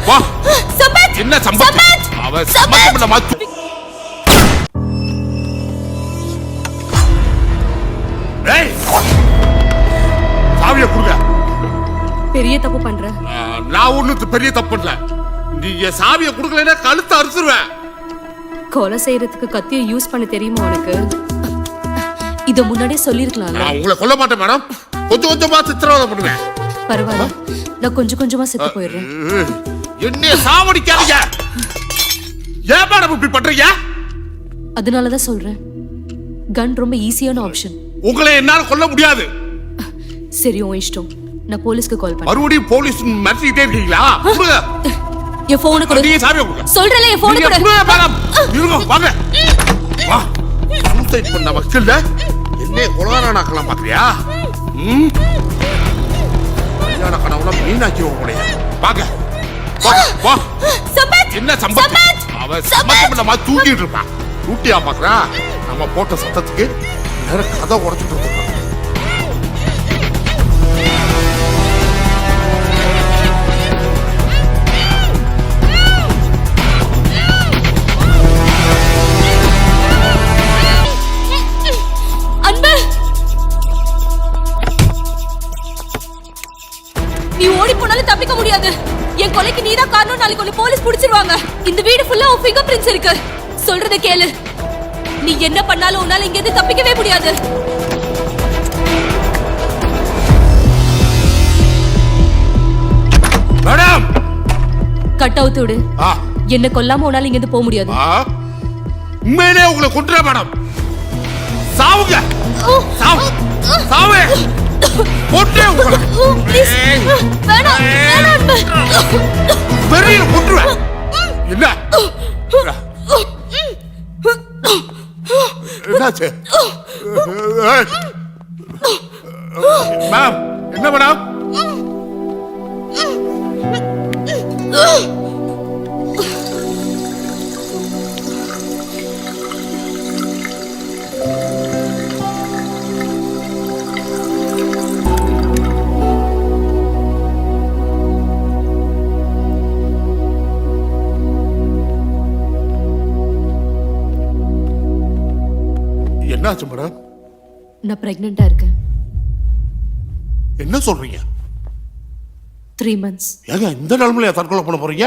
வா சம்பத் என்ன சம்பத் அவ சம்பத் பண்ண மாத்து ஏய் சாவியை கொடுங்க பெரிய தப்பு பண்ற நான் ஒண்ணு பெரிய தப்பு பண்ணல நீங்க சாவியை கொடுக்கலன்னா கழுத்தை அறுத்துருவேன் கொலை செய்யறதுக்கு கத்தியை யூஸ் பண்ண தெரியுமா உனக்கு இத முன்னாடியே சொல்லிருக்கலாம்ல நான் உங்களை கொல்ல மாட்டேன் மேடம் கொஞ்சம் கொஞ்சமா சித்திரவதை பண்ணுவேன் பரவாயில்ல நான் கொஞ்சம் கொஞ்சமா செத்து போயிடுறேன் என்னைய சாவடிக்காதீங்க ஏன் மேடம் இப்படி பண்றீங்க அதனாலதான் சொல்றேன் கன் ரொம்ப ஈஸியான ஆப்ஷன் உங்களை என்னால கொல்ல முடியாது சரி உன் இஷ்டம் நான் போலீஸ்க்கு கால் பண்ணேன் மறுபடியும் போலீஸ் மிரட்டிட்டே இருக்கீங்களா கொடுங்க என் போனை கொடு நீங்க சாவியை கொடுங்க சொல்றல என் போனை கொடு மேடம் இருங்க வாங்க வா சூசைட் பண்ண மக்கள் என்ன கொலகாரனாக்கலாம் பாக்குறியா கல்யாண கனவுல மீனாக்கி உங்களுடைய வாங்க வா சம்பத் என்ன சம்பத் அவ சம்பத் பண்ண மாதிரி தூங்கிட்டு இருப்பான் தூட்டியா பாக்குறா நம்ம போட்ட சத்தத்துக்கு நேர கதை உடைச்சிட்டு இருக்கோம் நீ ஓடி போனாலும் தப்பிக்க முடியாது என் கொலைக்கு நீதான் காரணம் நாளைக்கு உன்னை போலீஸ் புடிச்சிருவாங்க இந்த வீடு ஃபுல்லா உன் ஃபிங்கர் பிரிண்ட்ஸ் இருக்கு சொல்றத கேளு நீ என்ன பண்ணாலும் உன்னால இங்க இருந்து தப்பிக்கவே முடியாது மேடம் கட் அவுட் விடு என்ன கொல்லாம உன்னால இங்க இருந்து போக முடியாது உண்மையிலே உங்களை கொண்டுற மேடம் சாவுங்க சாவு சாவு கொண்டே உங்களை பெரிய கொண்டுருவேன் என்ன என்னாச்சு மேம் என்ன மேடம் என்னாச்சு மேடம் நான் பிரெக்னெண்டா இருக்கேன் என்ன சொல்றீங்க 3 months ஏங்க இந்த நிலைமையில தற்கொலை பண்ண போறீங்க